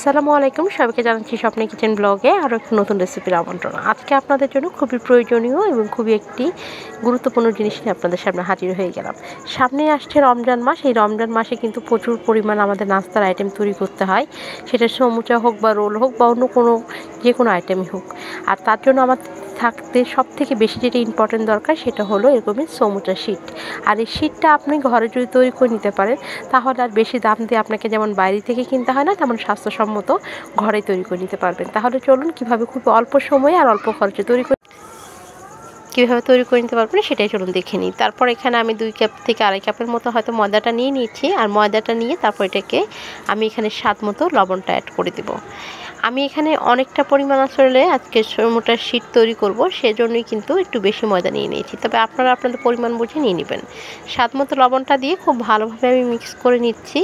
আসসালামু আলাইকুম, সবাইকে জানাচ্ছি স্বপ্নে কিচেন ব্লগে আরও একটি নতুন রেসিপির আমন্ত্রণ। আজকে আপনাদের জন্য খুবই প্রয়োজনীয় এবং খুবই একটি গুরুত্বপূর্ণ জিনিস নিয়ে আপনাদের সামনে হাজির হয়ে গেলাম। সামনে আসছে রমজান মাস। এই রমজান মাসে কিন্তু প্রচুর পরিমাণ আমাদের নাস্তার আইটেম তৈরি করতে হয়, সেটা সমুচা হোক বা রোল হোক বা অন্য যে কোনো আইটেমই হোক। আর তার জন্য আমার থাকতে সব থেকে বেশি যেটা ইম্পর্টেন্ট দরকার সেটা হলো এরকমই সমুচা শিট। আর এই শিটটা আপনি ঘরে যদি তৈরি করে নিতে পারেন তাহলে আর বেশি দাম দিয়ে আপনাকে যেমন বাইরে থেকে কিনতে হয় না, তেমন স্বাস্থ্যসম্মত ঘরে তৈরি করে নিতে পারবেন। তাহলে চলুন কীভাবে খুব অল্প সময়ে আর অল্প খরচে কীভাবে তৈরি করে নিতে পারবেন সেটাই চলুন দেখে নিই। তারপর এখানে আমি 2 কাপ থেকে আড়াই কাপের মতো হয়তো ময়দাটা নিয়ে নিচ্ছি। আর ময়দাটা নিয়ে তারপর এটাকে আমি এখানে স্বাদ মতো লবণটা অ্যাড করে দেব। আমি এখানে অনেকটা পরিমাণ আসলে আজকে সমুচার শিট তৈরি করব, সেজন্যই কিন্তু একটু বেশি ময়দা নিয়ে নিয়েছি। তবে আপনারা আপনাদের পরিমাণ বুঝে নিয়ে নেবেন। স্বাদ মতো লবণটা দিয়ে খুব ভালোভাবে আমি মিক্স করে নিচ্ছি।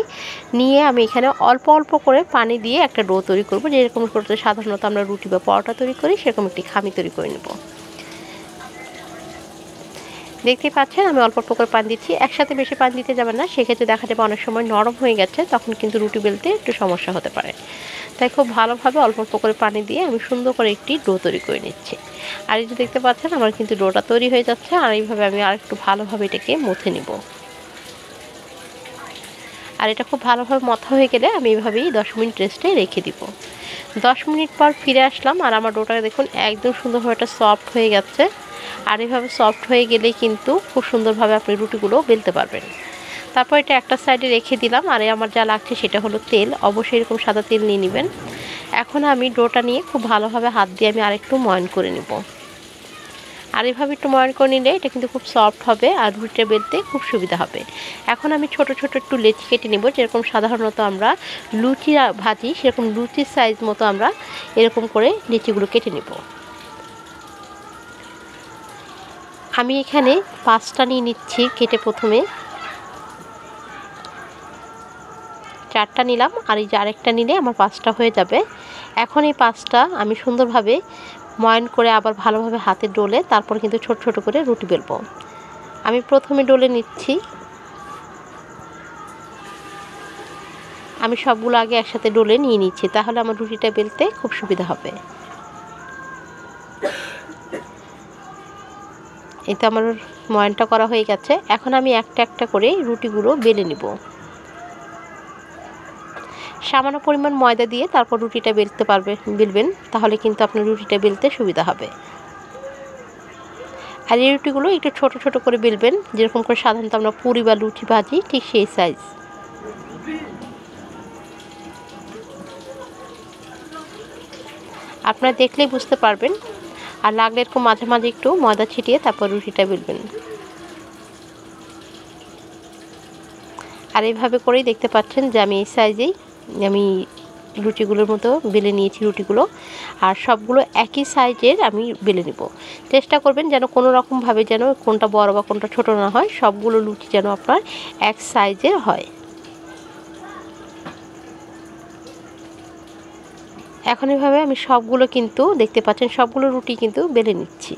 নিয়ে আমি এখানে অল্প অল্প করে পানি দিয়ে একটা ডো তৈরি করব, যেরকম করতে সাধারণত আমরা রুটি বা পরোটা তৈরি করি সেরকম একটি খামি তৈরি করে নেব। দেখতেই পাচ্ছেন আমি অল্প অল্প করে পানি দিচ্ছি, একসাথে বেশি পানি দিতে যাবেন না, সেক্ষেত্রে দেখা যাবে অনেক সময় নরম হয়ে গেছে, তখন কিন্তু রুটি বেলতে একটু সমস্যা হতে পারে। তাই খুব ভালোভাবে অল্প অল্প করে পানি দিয়ে আমি সুন্দর করে একটি ডো তৈরি করে নিচ্ছি। আর এই যে দেখতে পাচ্ছেন আমার কিন্তু ডোটা তৈরি হয়ে যাচ্ছে। আর এইভাবে আমি আর একটু ভালোভাবে এটাকে মুথে নিব। আর এটা খুব ভালোভাবে মথা হয়ে গেলে আমি এইভাবেই 10 মিনিট রেস্টে রেখে দিব। 10 মিনিট পর ফিরে আসলাম আর আমার ডোটা দেখুন একদম সুন্দরভাবে এটা সফট হয়ে গেছে। আর এইভাবে সফট হয়ে গেলে কিন্তু খুব সুন্দরভাবে আপনি রুটিগুলো বেলতে পারবেন। তারপর এটা একটা সাইডে রেখে দিলাম। আর আমার যা লাগছে সেটা হলো তেল, অবশ্যই এরকম সাদা তেল নিয়ে নেবেন। এখন আমি ডোটা নিয়ে খুব ভালোভাবে হাত দিয়ে আমি আরেকটু ময়ান করে নেব। আর এভাবে একটু ময়ান করে নিলে এটা কিন্তু খুব সফট হবে আর রুটিটা বেলতে খুব সুবিধা হবে। এখন আমি ছোট ছোট একটু লেচি কেটে নেব, যেরকম সাধারণত আমরা লুচি ভাজি সেরকম লুচির সাইজ মতো আমরা এরকম করে লেচিগুলো কেটে নেব। আমি এখানে 5টা নিয়ে নিচ্ছি কেটে, প্রথমে 4টা নিলাম আর এই যে আরেকটা নিলে আমার 5টা হয়ে যাবে। এখন এই 5টা আমি সুন্দরভাবে ময়ান করে আবার ভালোভাবে হাতে ডলে তারপর কিন্তু ছোট ছোট করে রুটি বেলবো। আমি প্রথমে ডলে নিচ্ছি। আমি সবগুলো আগে একসাথে ডলে নিয়ে নিচ্ছি, তাহলে আমার রুটিটা বেলতে খুব সুবিধা হবে। এই তো আমার ময়ানটা করা হয়ে গেছে। এখন আমি একটা একটা করে রুটিগুলো বেলে নিব। সামান্য পরিমাণ ময়দা দিয়ে তারপর রুটিটা বেলবেন, তাহলে কিন্তু আপনার রুটিটা বেলতে সুবিধা হবে। আর এই রুটিগুলো একটু ছোট ছোট করে বেলবেন, যেরকম করে সাধারণত আমরা পুরি বা লুচি ভাজি ঠিক সেই সাইজ। আপনারা দেখলেই বুঝতে পারবেন। আর লাগলে এরকম মাঝে মাঝে একটু ময়দা ছিটিয়ে তারপর রুটিটা বেলবেন। আর এইভাবে করেই দেখতে পাচ্ছেন যে আমি এই সাইজেই আমি রুটিগুলোর মতো বেলে নিয়েছি রুটিগুলো। আর সবগুলো একই সাইজের আমি বেলে নেব। চেষ্টা করবেন যেন কোনো রকমভাবে যেন কোনটা বড় বা কোনটা ছোট না হয়, সবগুলো রুটি যেন আপনার এক সাইজের হয়। এখন এভাবে আমি সবগুলো কিন্তু দেখতে পাচ্ছেন সবগুলো রুটি কিন্তু বেলে নিচ্ছি।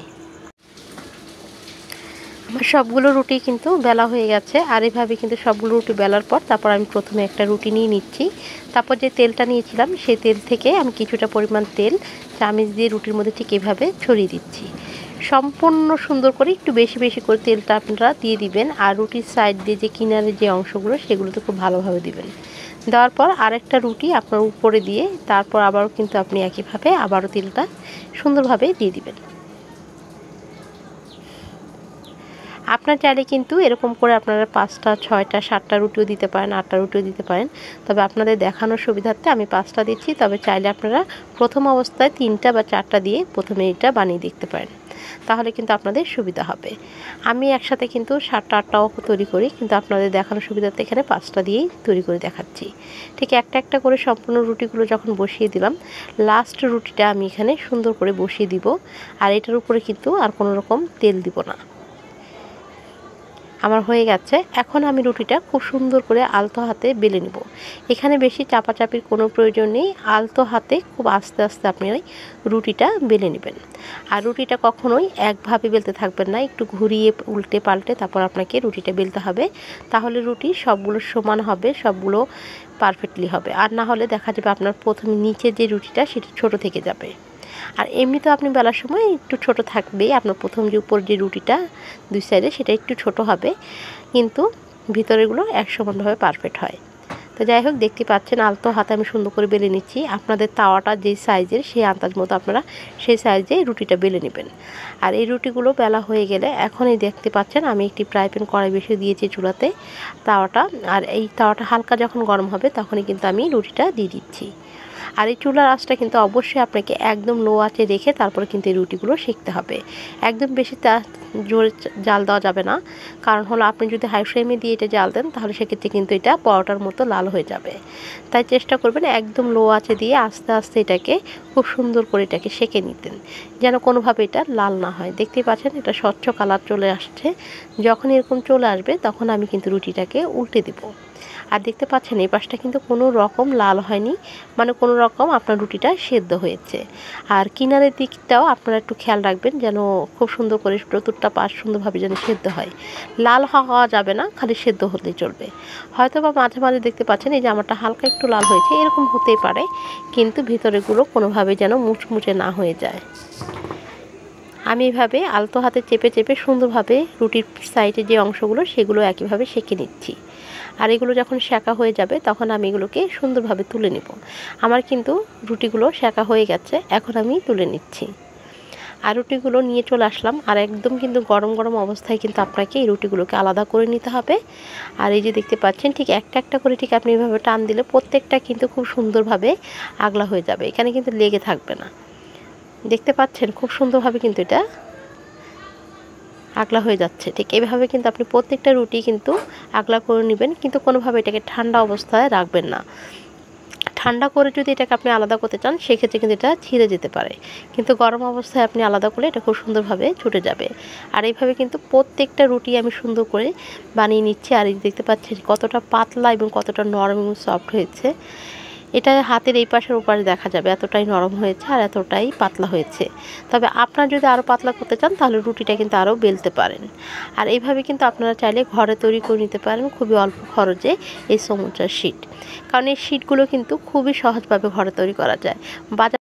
আমার সবগুলো রুটি কিন্তু বেলা হয়ে গেছে। আর এভাবে কিন্তু সবগুলো রুটি বেলার পর তারপর আমি প্রথমে একটা রুটি নিয়ে নিচ্ছি। তারপর যে তেলটা নিয়েছিলাম সেই তেল থেকে আমি কিছুটা পরিমাণ তেল চামচ দিয়ে রুটির মধ্যে ঠিক এভাবে ছড়িয়ে দিচ্ছি। সম্পূর্ণ সুন্দর করে একটু বেশি বেশি করে তেলটা আপনারা দিয়ে দিবেন। আর রুটির সাইড দিয়ে যে কিনারের যে অংশগুলো সেগুলোতে খুব ভালোভাবে দিবেন। দেওয়ার পর আরেকটা রুটি আপনার উপরে দিয়ে তারপর আবারও কিন্তু আপনি একইভাবে আবারও তেলটা সুন্দরভাবে দিয়ে দিবেন। আপনার চাইলে কিন্তু এরকম করে আপনারা 5টা 6টা 7টা রুটিও দিতে পারেন, 8টা রুটিও দিতে পারেন। তবে আপনাদের দেখানোর সুবিধার্থে আমি 5টা দিচ্ছি। তবে চাইলে আপনারা প্রথম অবস্থায় 3টা বা 4টা দিয়ে প্রথমে এটা বানিয়ে দেখতে পারেন, তাহলে কিন্তু আপনাদের সুবিধা হবে। আমি একসাথে কিন্তু 7টা 8টাও তৈরি করি, কিন্তু আপনাদের দেখানোর সুবিধার্থে এখানে 5টা দিয়েই তৈরি করে দেখাচ্ছি। ঠিক একটা একটা করে সম্পূর্ণ রুটিগুলো যখন বসিয়ে দিলাম, লাস্ট রুটিটা আমি এখানে সুন্দর করে বসিয়ে দিব। আর এটার উপরে কিন্তু আর কোনো রকম তেল দিব না। আমার হয়ে গেছে। এখন আমি রুটিটা খুব সুন্দর করে আলতো হাতে বেলে নেব। এখানে বেশি চাপাচাপির কোনো প্রয়োজন নেই, আলতো হাতে খুব আস্তে আস্তে আপনি রুটিটা বেলে নেবেন। আর রুটিটা কখনোই একভাবে বেলতে থাকবেন না, একটু ঘুরিয়ে উল্টে পাল্টে তারপর আপনাকে রুটিটা বেলতে হবে। তাহলে রুটি সবগুলো সমান হবে, সবগুলো পারফেক্টলি হবে। আর না হলে দেখা যাবে আপনার প্রথমে নিচে যে রুটিটা সেটা ছোট থেকে যাবে। আর এমনিতেও আপনি বেলার সময় একটু ছোট থাকবেই, আপনার প্রথম যে উপর যে রুটিটা দুই সাইডে সেটা একটু ছোট হবে, কিন্তু ভিতরেগুলো এক সমানভাবে পারফেক্ট হয়। তো যাই হোক, দেখতে পাচ্ছেন আলতো হাতে আমি সুন্দর করে বেলে নিচ্ছি। আপনাদের তাওয়াটা যেই সাইজের সেই আন্দাজ মতো আপনারা সেই সাইজে রুটিটা বেলে নেবেন। আর এই রুটিগুলো বেলা হয়ে গেলে এখন এই দেখতে পাচ্ছেন আমি একটি ফ্রাই প্যান কড়াই বসিয়ে দিয়েছি চুলাতে তাওয়াটা। আর এই তাওয়াটা হালকা যখন গরম হবে তখনই কিন্তু আমি রুটিটা দিয়ে দিচ্ছি। আর এই চুলার আঁচটা কিন্তু অবশ্যই আপনাকে একদম লো আঁচে রেখে তারপরে কিন্তু এই রুটিগুলো সেঁকতে হবে। একদম বেশি জোরে জাল দেওয়া যাবে না, কারণ হলো আপনি যদি হাই ফ্লেমে দিয়ে এটা জাল দেন তাহলে সেক্ষেত্রে কিন্তু এটা পরোটার মতো লাল হয়ে যাবে। তাই চেষ্টা করবেন একদম লো আঁচে দিয়ে আস্তে আস্তে এটাকে খুব সুন্দর করে এটাকে সেঁকে নিতেন, যেন কোনোভাবে এটা লাল না হয়। দেখতেই পাচ্ছেন এটা স্বচ্ছ কালার চলে আসছে। যখন এরকম চলে আসবে তখন আমি কিন্তু রুটিটাকে উল্টে দেবো। আর দেখতে পাচ্ছেন এই পাশটা কিন্তু কোনো রকম লাল হয়নি, মানে কোনো রকম আপনার রুটিটা সেদ্ধ হয়েছে। আর কিনারের দিকটাও আপনারা একটু খেয়াল রাখবেন যেন খুব সুন্দর করে চতুর্থটা পাশ সুন্দরভাবে যেন সেদ্ধ হয়। লাল হওয়া যাবে না, খালি সেদ্ধ হলেই চলবে। হয়তো বা মাঝে মাঝে দেখতে পাচ্ছেন এই যে আমারটা হালকা একটু লাল হয়েছে, এরকম হতেই পারে, কিন্তু ভিতরেগুলো কোনোভাবে যেন মুচমুচে না হয়ে যায়। আমি এভাবে আলতো হাতে চেপে চেপে সুন্দরভাবে রুটির সাইডে যে অংশগুলো সেগুলো একইভাবে সেঁকে নিচ্ছি। আর এগুলো যখন সেঁকা হয়ে যাবে তখন আমি এগুলোকে সুন্দরভাবে তুলে নেব। আমার কিন্তু রুটিগুলো সেঁকা হয়ে গেছে, এখন আমি তুলে নিচ্ছি। আর রুটিগুলো নিয়ে চলে আসলাম। আর একদম কিন্তু গরম গরম অবস্থায় কিন্তু আপনাকে এই রুটিগুলোকে আলাদা করে নিতে হবে। আর এই যে দেখতে পাচ্ছেন ঠিক একটা একটা করে ঠিক আপনি এভাবে টান দিলে প্রত্যেকটা কিন্তু খুব সুন্দরভাবে আগলা হয়ে যাবে, এখানে কিন্তু লেগে থাকবে না। দেখতে পাচ্ছেন খুব সুন্দরভাবে কিন্তু এটা আগলা হয়ে যাচ্ছে। ঠিক এইভাবে কিন্তু আপনি প্রত্যেকটা রুটি কিন্তু আগলা করে নেবেন, কিন্তু কোনোভাবে এটাকে ঠান্ডা অবস্থায় রাখবেন না। ঠান্ডা করে যদি এটাকে আপনি আলাদা করতে চান সেক্ষেত্রে কিন্তু এটা ছিঁড়ে যেতে পারে, কিন্তু গরম অবস্থায় আপনি আলাদা করলে এটা খুব সুন্দরভাবে ছুটে যাবে। আর এইভাবে কিন্তু প্রত্যেকটা রুটি আমি সুন্দর করে বানিয়ে নিচ্ছি। আর এই দেখতে পাচ্ছেন কতটা পাতলা এবং কতটা নরম এবং সফট হয়েছে। এটা হাতের এই পাশের ওপাশে দেখা যাবে এতটাই নরম হয়েছে আর এতটাই পাতলা হয়েছে। তবে আপনারা যদি আরও পাতলা করতে চান তাহলে রুটিটা কিন্তু আরও বেলতে পারেন। আর এইভাবে কিন্তু আপনারা চাইলে ঘরে তৈরি করে নিতে পারেন খুবই অল্প খরচে এই সমুচার শিট, কারণ এই শিটগুলো কিন্তু খুবই সহজভাবে ঘরে তৈরি করা যায়। বাজার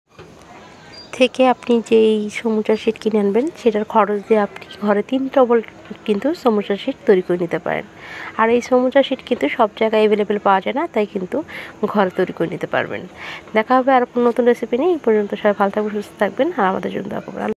থেকে আপনি যেই সমুচার শিট কিনে আনবেন সেটার খরচ দিয়ে আপনি ঘরে 3 ডবল কিন্তু সমুচার শিট তৈরি করে নিতে পারেন। আর এই সমুচার শিট কিন্তু সব জায়গায় অ্যাভেলেবেল পাওয়া যায় না, তাই কিন্তু ঘরে তৈরি করে নিতে পারবেন। দেখা হবে আর নতুন রেসিপি নিয়ে। এই পর্যন্ত সবাই ভালো থাকবেন, সুস্থ থাকবেন আর আমাদের জন্য দোয়া করবেন।